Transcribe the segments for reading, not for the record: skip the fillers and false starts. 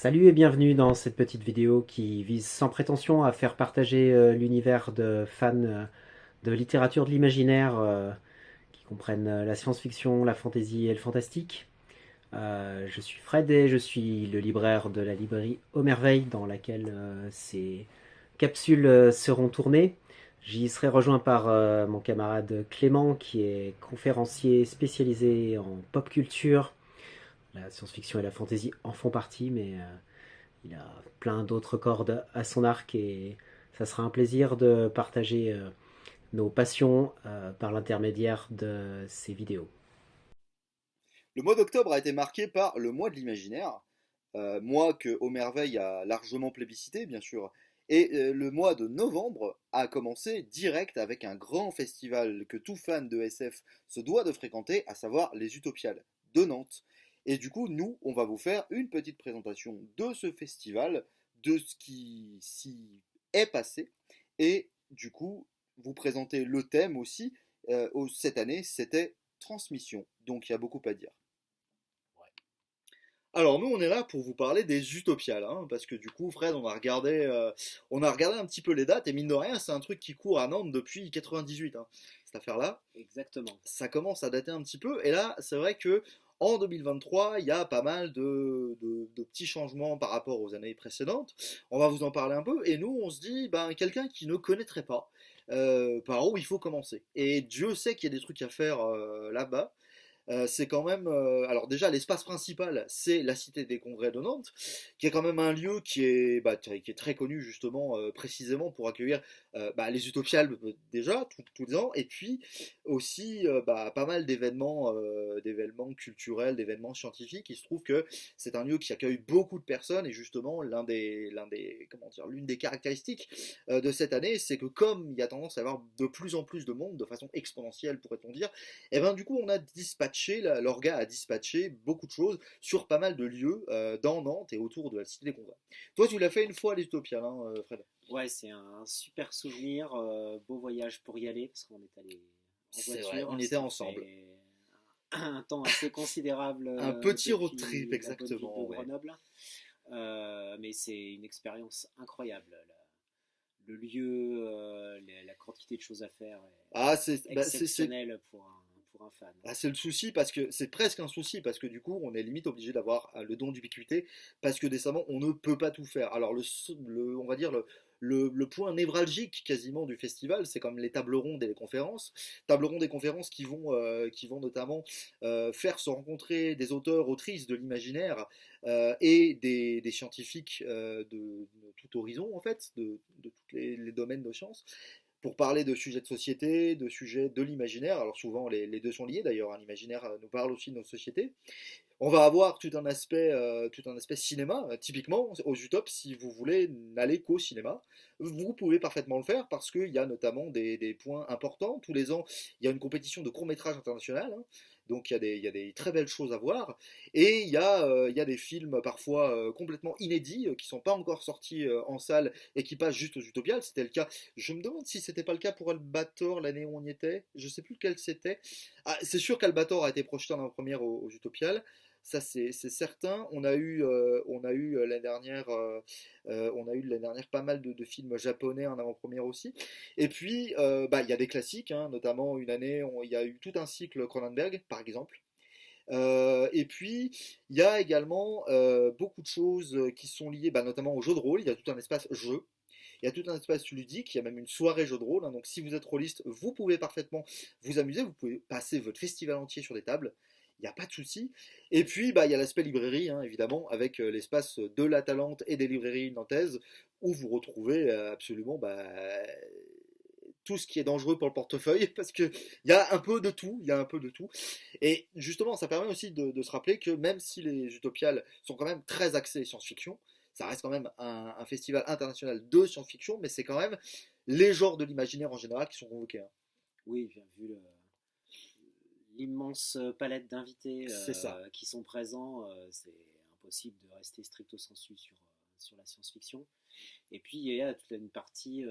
Salut et bienvenue dans cette petite vidéo qui vise sans prétention à faire partager l'univers de fans de littérature de l'imaginaire qui comprennent la science-fiction, la fantasy et le fantastique. Je suis Fred et je suis le libraire de la librairie Aux Merveilles dans laquelle ces capsules seront tournées. J'y serai rejoint par mon camarade Clément qui est conférencier spécialisé en pop culture. La science-fiction et la fantasy en font partie, mais il a plein d'autres cordes à son arc et ça sera un plaisir de partager nos passions par l'intermédiaire de ces vidéos. Le mois d'octobre a été marqué par le mois de l'imaginaire, mois que Aumerveille a largement plébiscité, bien sûr. Et le mois de novembre a commencé direct avec un grand festival que tout fan de SF se doit de fréquenter, à savoir les Utopiales de Nantes. Et du coup, nous, on va vous faire une petite présentation de ce festival, de ce qui s'y est passé, et du coup, vous présenter le thème aussi. Cette année, c'était transmission, donc il y a beaucoup à dire. Alors nous on est là pour vous parler des utopiales, hein, parce que du coup Fred on a regardé un petit peu les dates et mine de rien c'est un truc qui court à Nantes depuis 98, hein, cette affaire-là. Exactement. Ça commence à dater un petit peu et là c'est vrai que en 2023 il y a pas mal de petits changements par rapport aux années précédentes. On va vous en parler un peu et nous on se dit ben quelqu'un qui ne connaîtrait pas par où il faut commencer. Et Dieu sait qu'il y a des trucs à faire là-bas. C'est quand même. Alors, déjà, l'espace principal, c'est la Cité des Congrès de Nantes, qui est quand même un lieu qui est très connu, justement, précisément pour accueillir les Utopiales, déjà, tous les ans, et puis aussi pas mal d'événements culturels, d'événements scientifiques. Il se trouve que c'est un lieu qui accueille beaucoup de personnes, et justement, l'une des caractéristiques de cette année, c'est que comme il y a tendance à y avoir de plus en plus de monde, de façon exponentielle, pourrait-on dire, et ben du coup on a dispatché, l'orga a dispatché beaucoup de choses sur pas mal de lieux dans Nantes et autour de la Cité des Congrès. Toi tu l'as fait une fois à l'Utopia, hein, Fred. Ouais, c'est un super souvenir, beau voyage pour y aller, parce qu'on est allé en C'est vrai, on voiture, y était ça ensemble. fait un temps assez considérable Un petit road trip, depuis la bonne ville de exactement, ouais. Grenoble. Mais c'est une expérience incroyable. Le lieu, la quantité de choses à faire Ah, est exceptionnelle pour un fan. c'est le souci parce que c'est presque un souci parce que du coup on est limite obligé d'avoir le don d'ubiquité parce que décemment on ne peut pas tout faire. Alors on va dire le point névralgique quasiment du festival, c'est comme les tables rondes et les conférences. Tables rondes et conférences qui vont notamment faire se rencontrer des auteurs, autrices de l'imaginaire et des scientifiques de tout horizon en fait, de tous les domaines de sciences pour parler de sujets de société, de sujets de l'imaginaire. Alors souvent les deux sont liés d'ailleurs, hein. L'imaginaire nous parle aussi de nos sociétés. On va avoir tout un aspect cinéma. Typiquement, aux Utop, si vous voulez n'aller qu'au cinéma, vous pouvez parfaitement le faire parce qu'il y a notamment des points importants. Tous les ans, il y a une compétition de court-métrage international, hein. Donc il y a des très belles choses à voir. Et il y a des films parfois complètement inédits qui ne sont pas encore sortis en salle et qui passent juste aux Utopiales. C'était le cas. Je me demande si c'était pas le cas pour Albator l'année où on y était. Je sais plus lequel c'était. Ah, c'est sûr qu'Albator a été projeté en première aux Utopiales. Ça c'est certain. On a eu l'année dernière pas mal de films japonais en avant-première aussi. Et puis il y a des classiques, hein, notamment une année il y a eu tout un cycle Cronenberg par exemple. Et puis il y a également beaucoup de choses qui sont liées notamment au jeu de rôle. Il y a tout un espace jeu. Il y a tout un espace ludique, il y a même une soirée jeu de rôle, hein. Donc si vous êtes rôliste, vous pouvez parfaitement vous amuser, vous pouvez passer votre festival entier sur des tables, il n'y a pas de souci. Et puis il y a l'aspect librairie, hein, évidemment, avec l'espace de la Talente et des librairies nantaises, où vous retrouvez absolument tout ce qui est dangereux pour le portefeuille, parce qu'il y a un peu de tout, il y a un peu de tout. Et justement, ça permet aussi de se rappeler que même si les Utopiales sont quand même très axés science-fiction, ça reste quand même un festival international de science-fiction, mais c'est quand même les genres de l'imaginaire en général qui sont convoqués, hein. Oui, bien vu l'immense palette d'invités C'est ça. qui sont présents, c'est impossible de rester stricto sensu sur la science-fiction. Et puis il y a toute une partie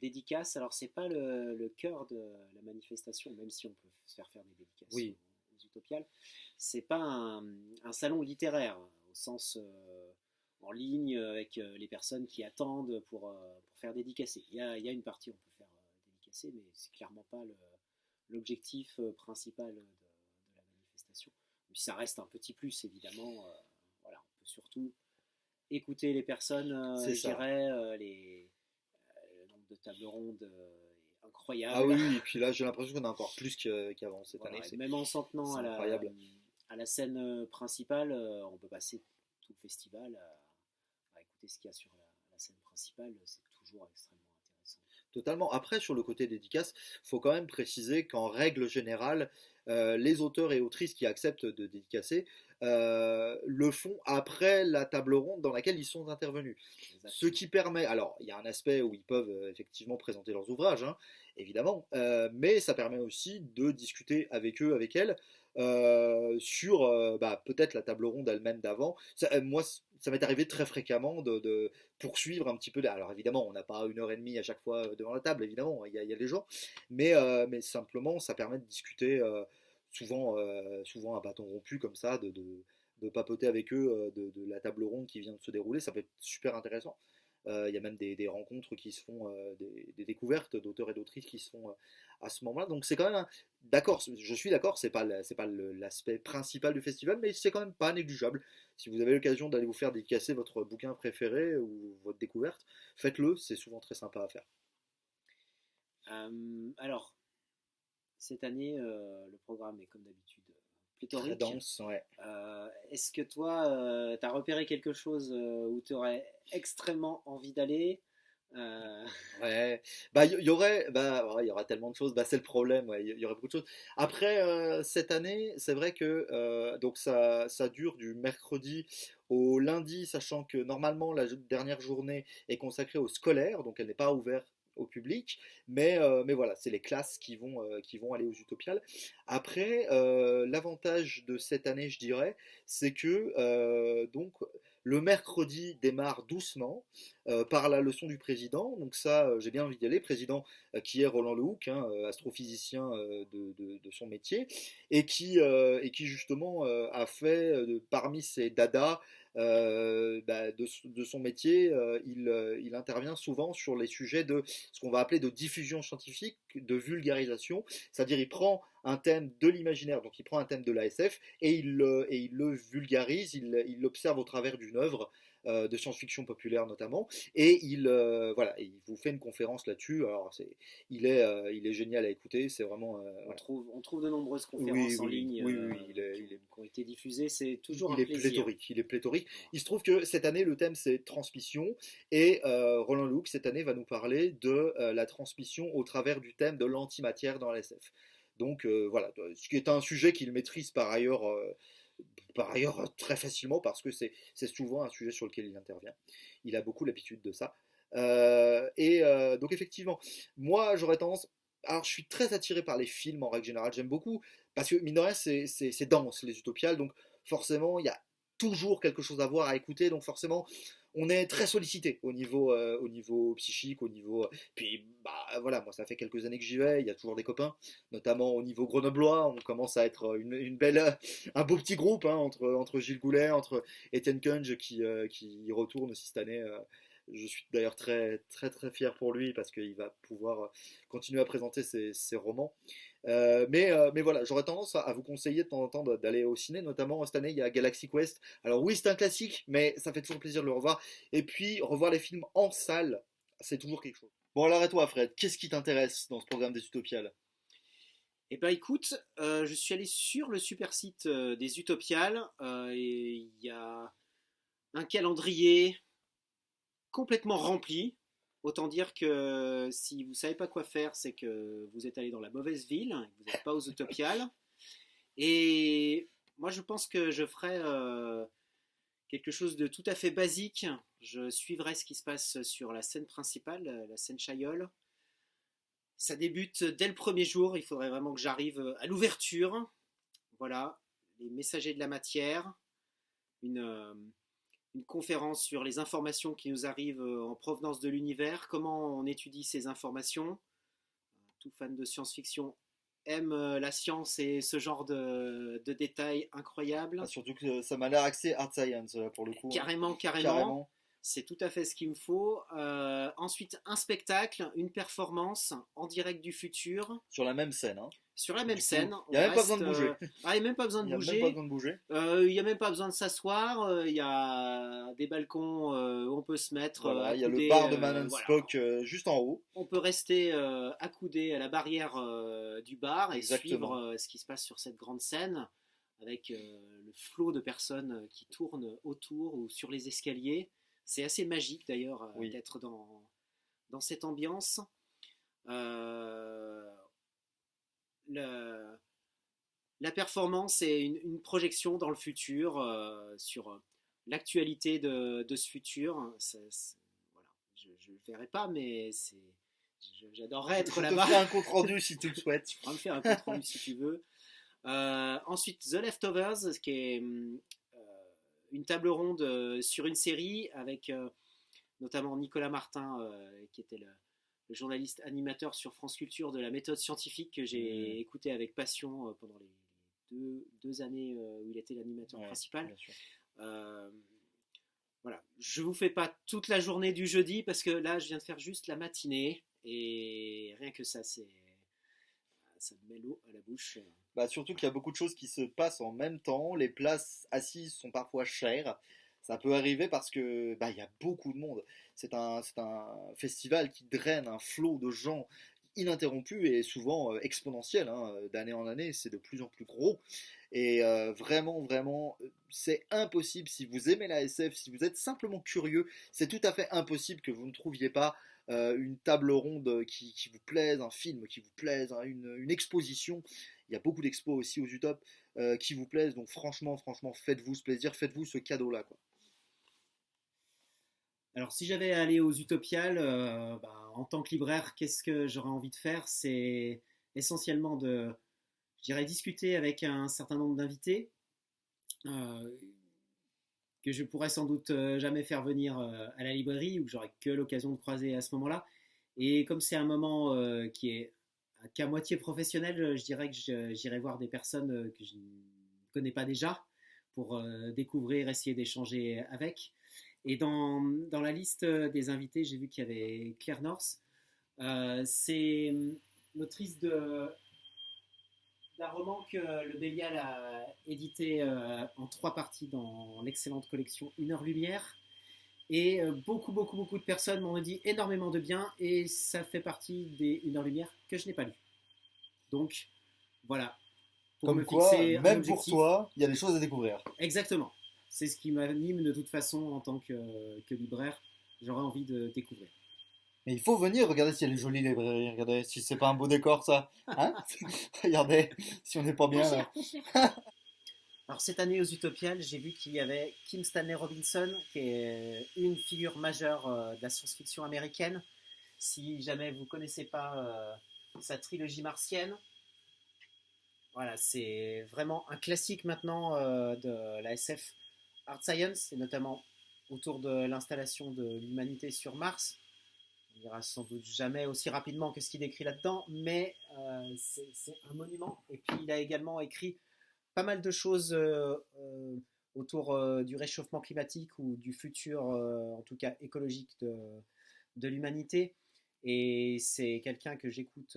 dédicace. Alors c'est pas le cœur de la manifestation, même si on peut se faire des dédicaces Oui. aux Utopiales. C'est pas un salon littéraire en ligne avec les personnes qui attendent pour faire dédicacer. Il y a une partie où on peut faire dédicacer, mais c'est clairement pas l'objectif principal de la manifestation. Puis ça reste un petit plus, évidemment. Voilà, on peut surtout écouter les personnes, C'est je ça. dirais, le nombre de tables rondes est Ah incroyable. oui, oui, et puis là j'ai l'impression qu'on a encore plus qu'avant cette année, Voilà, et même en s'en tenant c'est incroyable. à la scène principale, on peut passer tout le festival à écouter ce qu'il y a sur la scène principale. C'est toujours extrêmement intéressant. Totalement. Après, sur le côté dédicace, il faut quand même préciser qu'en règle générale, les auteurs et autrices qui acceptent de dédicacer le font après la table ronde dans laquelle ils sont intervenus. Ce Exactement. qui permet, alors il y a un aspect où ils peuvent effectivement présenter leurs ouvrages, hein, évidemment, mais ça permet aussi de discuter avec eux, avec elles, sur bah, peut-être la table ronde elle-même d'avant. Moi, ça m'est arrivé très fréquemment de poursuivre un petit peu. Alors évidemment, on n'a pas 1 heure et demie à chaque fois devant la table, évidemment, il y a les gens, mais simplement, ça permet de discuter souvent à bâton rompu comme ça, de papoter avec eux de la table ronde qui vient de se dérouler. Ça peut être super intéressant. Il y a même des rencontres qui se font, des découvertes d'auteurs et d'autrices qui se font à ce moment-là. Donc c'est quand même d'accord, je suis d'accord, c'est pas l'aspect principal du festival, mais c'est quand même pas négligeable. Si vous avez l'occasion d'aller vous faire dédicacer votre bouquin préféré ou votre découverte, faites-le, c'est souvent très sympa à faire. Alors, cette année, le programme est comme d'habitude Très pléthorique. dense, ouais. Est-ce que toi, tu as repéré quelque chose où tu aurais extrêmement envie d'aller? Euh, Ouais, bah il y aurait, bah ouais, il y aura tellement de choses, bah c'est le problème, ouais, il y aurait beaucoup de choses. Après cette année, c'est vrai que donc ça dure du mercredi au lundi, sachant que normalement la dernière journée est consacrée aux scolaires, donc elle n'est pas ouverte au public, mais voilà, c'est les classes qui vont aller aux Utopiales. Après, l'avantage de cette année, je dirais, c'est que donc le mercredi démarre doucement par la leçon du président. Donc ça, j'ai bien envie d'y aller. Président qui est Roland Lehoucq, hein, astrophysicien de son métier, et qui justement a fait, parmi ses dadas bah, de son métier, il intervient souvent sur les sujets de ce qu'on va appeler de diffusion scientifique, de vulgarisation, c'est-à-dire il prend un thème de l'imaginaire, donc il prend un thème de l'ASF et il le vulgarise, il l'observe au travers d'une œuvre de science-fiction populaire notamment, et voilà, il vous fait une conférence là-dessus. Alors il est génial à écouter, c'est vraiment voilà. on trouve de nombreuses Oui, conférences en oui, oui, ligne oui, oui, oui, qui ont été diffusées. C'est toujours un il est plaisir. pléthorique, il est pléthorique. Voilà. Il se trouve que cette année le thème c'est transmission et Roland Lehoucq cette année va nous parler de la transmission au travers du thème de l'antimatière dans la SF. Donc voilà, ce qui est un sujet qu'il maîtrise par ailleurs très facilement parce que c'est souvent un sujet sur lequel il intervient. Il a beaucoup l'habitude de ça. Donc effectivement, moi j'aurais tendance. Alors je suis très attiré par les films en règle générale, j'aime beaucoup, parce que mine de rien c'est dense les utopiales, donc forcément il y a toujours quelque chose à voir, à écouter, donc forcément on est très sollicité au niveau psychique, au niveau. Puis bah voilà, moi ça fait quelques années que j'y vais, il y a toujours des copains, notamment au niveau grenoblois, on commence à être une belle, un beau petit groupe hein, entre Gilles Goulet, entre Étienne Kunge qui y retourne aussi cette année. Je suis d'ailleurs très fier pour lui parce qu'il va pouvoir continuer à présenter ses romans. Mais voilà, j'aurais tendance à vous conseiller de temps en temps d'aller au ciné, notamment cette année il y a Galaxy Quest. Alors oui, c'est un classique, mais ça fait toujours plaisir de le revoir. Et puis revoir les films en salle, c'est toujours quelque chose. Bon alors et toi Fred, qu'est-ce qui t'intéresse dans ce programme des Utopiales? Eh ben écoute, je suis allé sur le super site des Utopiales et il y a un calendrier complètement rempli. Autant dire que si vous savez pas quoi faire, c'est que vous êtes allé dans la mauvaise ville, vous n'êtes pas aux Utopiales. Et moi, je pense que je ferai quelque chose de tout à fait basique. Je suivrai ce qui se passe sur la scène principale, la scène Chaillol. Ça débute dès le premier jour. Il faudrait vraiment que j'arrive à l'ouverture. Voilà, les messagers de la matière, une, euh, une conférence sur les informations qui nous arrivent en provenance de l'univers, comment on étudie ces informations. Tout fan de science-fiction aime la science et ce genre de détails incroyables. Ah, surtout que ça m'a l'air axé hard science pour le coup, hein. Carrément, carrément. Carrément. C'est tout à fait ce qu'il me faut. Ensuite, un spectacle, une performance en direct du futur, Sur la même scène, hein. sur la même Du coup, scène. il n'y a même pas besoin de bouger. Il n'y a même pas besoin Il de n'y a même bouger. pas besoin de bouger. Il n'y a même pas besoin de s'asseoir. Il y a des balcons où on peut se mettre Voilà, il y a le accoudé, bar de Man and voilà. Spock juste en haut. On peut rester accoudé à la barrière du bar et Exactement. suivre ce qui se passe sur cette grande scène avec le flot de personnes qui tournent autour ou sur les escaliers. C'est assez magique d'ailleurs Oui. d'être dans cette ambiance. Euh, le- la performance est une projection dans le futur sur l'actualité de ce futur. Voilà. Je ne le verrai pas, mais j'adorerais être Je te là-bas. ferai un compte rendu si tu le souhaites. On va me faire un compte rendu si tu veux. Ensuite, The Leftovers, qui est une table ronde sur une série avec notamment Nicolas Martin, qui était le journaliste animateur sur France Culture de la méthode scientifique que j'ai écouté avec passion pendant les deux années où il était l'animateur principal. Bien sûr. Voilà, je vous fais pas toute la journée du jeudi parce que là je viens de faire juste la matinée et rien que ça ça me met l'eau à la bouche. Bah, surtout qu'il y a beaucoup de choses qui se passent en même temps. Les places assises sont parfois chères. Ça peut arriver parce que bah, il y a beaucoup de monde. C'est un festival qui draine un flot de gens ininterrompu et souvent exponentiel, hein. D'année en année, c'est de plus en plus gros. Et vraiment, vraiment, c'est impossible. Si vous aimez la SF, si vous êtes simplement curieux, c'est tout à fait impossible que vous ne trouviez pas une table ronde qui vous plaise, un film qui vous plaise, hein, une exposition. Il y a beaucoup d'expos aussi aux Utopes qui vous plaisent. Donc franchement, franchement, faites-vous ce plaisir, faites-vous ce cadeau-là, quoi. Alors, si j'avais à aller aux Utopiales, en tant que libraire, qu'est-ce que j'aurais envie de faire? C'est essentiellement je dirais, discuter avec un certain nombre d'invités euh, que je pourrais sans doute jamais faire venir à la librairie ou que j'aurais que l'occasion de croiser à ce moment-là. Et comme c'est un moment qui est qu'à moitié professionnel, je dirais que j'irai voir des personnes que je ne connais pas déjà pour découvrir, essayer d'échanger avec. Et dans la liste des invités, j'ai vu qu'il y avait Claire North. C'est l'autrice d'un roman que le Bélial a édité en 3 parties dans l'excellente collection Une heure lumière. Et beaucoup, beaucoup, beaucoup de personnes m'ont dit énormément de bien et ça fait partie des Une heure lumière que je n'ai pas lu. Donc, voilà. Pour Comme me quoi, fixer un même pour objectif. toi, il y a des choses à découvrir. Exactement. C'est ce qui m'anime de toute façon en tant que libraire. J'aurais envie de découvrir. Mais il faut venir, regardez si elle est jolie, librairie, regardez si c'est pas un beau décor ça. Hein. Regardez, si on n'est pas bien là. Alors cette année aux Utopiales, j'ai vu qu'il y avait Kim Stanley Robinson, qui est une figure majeure de la science-fiction américaine. Si jamais vous ne connaissez pas sa trilogie martienne, voilà, c'est vraiment un classique maintenant de la SF Hard Science, et notamment autour de l'installation de l'humanité sur Mars. On n'ira sans doute jamais aussi rapidement que ce qu'il décrit là-dedans, mais c'est un monument. Et puis il a également écrit pas mal de choses autour du réchauffement climatique ou du futur, en tout cas écologique, de l'humanité. Et c'est quelqu'un que j'écoute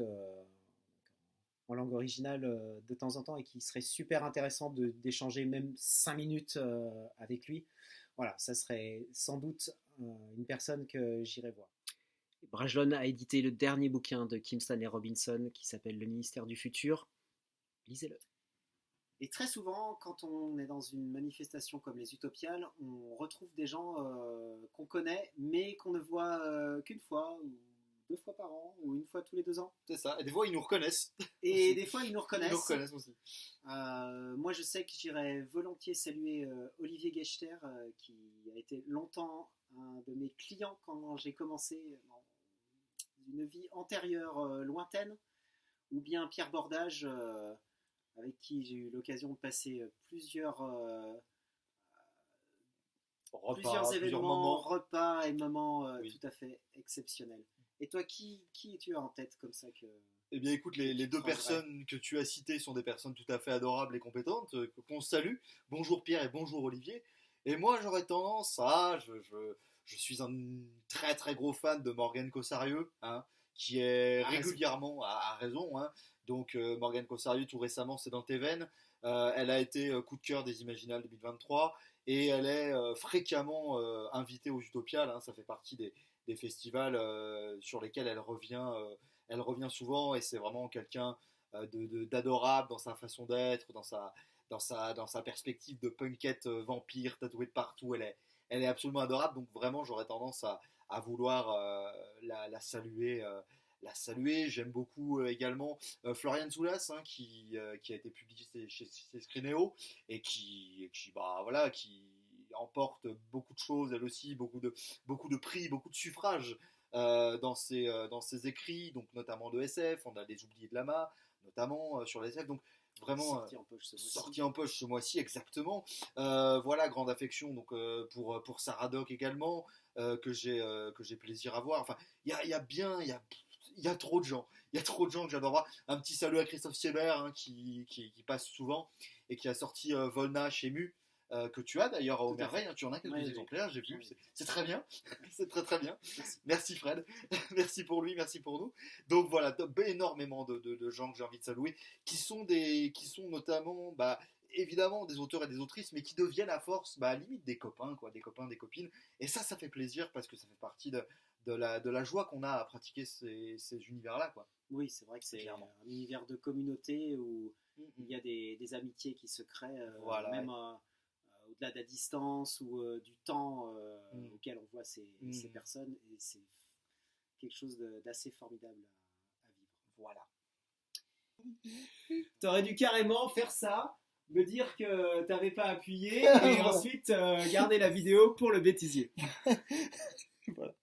en langue originale de temps en temps et qui serait super intéressant d'échanger même 5 minutes avec lui. Voilà, ça serait sans doute une personne que j'irai voir. Brajlon a édité le dernier bouquin de Kim Stanley Robinson qui s'appelle Le ministère du futur. Lisez-le. Et très souvent, quand on est dans une manifestation comme les Utopiales, on retrouve des gens qu'on connaît, mais qu'on ne voit qu'une fois, ou 2 fois par an, ou une fois tous les 2 ans. C'est ça, et des fois ils nous reconnaissent. Et des fois, ils nous reconnaissent. Ils nous reconnaissent aussi. Moi, je sais que j'irais volontiers saluer Olivier Gechter, qui a été longtemps un de mes clients quand j'ai commencé dans une vie antérieure lointaine, ou bien Pierre Bordage, avec qui j'ai eu l'occasion de passer plusieurs événements, repas et moments oui. tout à fait exceptionnels. Et toi, qui tu as en tête comme ça que... Eh bien, écoute, les deux En vrai. personnes que tu as citées sont des personnes tout à fait adorables et compétentes, qu'on salue. Bonjour Pierre et bonjour Olivier. Et moi, j'aurais tendance à... je suis un très très gros fan de Morgane Cossarieux, hein, qui est À raison. régulièrement, à raison, hein. Donc, Morgane Cossarieux, tout récemment, c'est dans tes veines. Elle a été coup de cœur des Imaginales 2023 et elle est fréquemment invitée aux Utopiales, hein. Ça fait partie des festivals sur lesquels elle revient souvent et c'est vraiment quelqu'un d'adorable dans sa façon d'être, dans sa perspective de punkette vampire tatouée de partout. Elle est absolument adorable, donc vraiment j'aurais tendance à vouloir la saluer. La saluer. J'aime beaucoup également Florian Soulas, hein, qui a été publié chez Scrineo et bah, voilà, qui emporte beaucoup de choses, elle aussi, beaucoup de prix, beaucoup de suffrages dans ses écrits, donc notamment de SF. On a Les Oubliés de Lama, notamment sur les SF. Donc vraiment Sorti en poche ce mois-ci. sorti en poche ce mois-ci, exactement. Voilà, grande affection donc pour Sarah Doc également, que j'ai plaisir à voir. Enfin, il y a trop de gens. Il y a trop de gens que j'adore voir. Un petit salut à Christophe Siebert, hein, qui passe souvent et qui a sorti Volna chez Mu. Que tu as d'ailleurs au Tout à merveille, fait. hein, tu en as quelques Ouais, exemplaires, j'ai vu, j'en ai. c'est très bien, c'est très très bien. Merci. Merci Fred, merci pour lui, merci pour nous. Donc voilà, énormément de gens que j'ai envie de saluer, qui sont notamment, bah, évidemment des auteurs et des autrices, mais qui deviennent à force, bah, limite des copains, quoi, des copains, des copines. Et ça fait plaisir parce que ça fait partie de la joie qu'on a à pratiquer ces univers-là, quoi. Oui, c'est vrai que c'est Clairement. un univers de communauté où Mhm. il y a des amitiés qui se créent, Voilà, même ouais. au-delà de la distance ou du temps Mhm. auquel on voit ces Mhm. personnes. Et c'est quelque chose d'assez formidable à vivre. Voilà. T'aurais dû carrément faire ça, me dire que t'avais pas appuyé et Voilà. ensuite garder la vidéo pour le bêtisier. Voilà.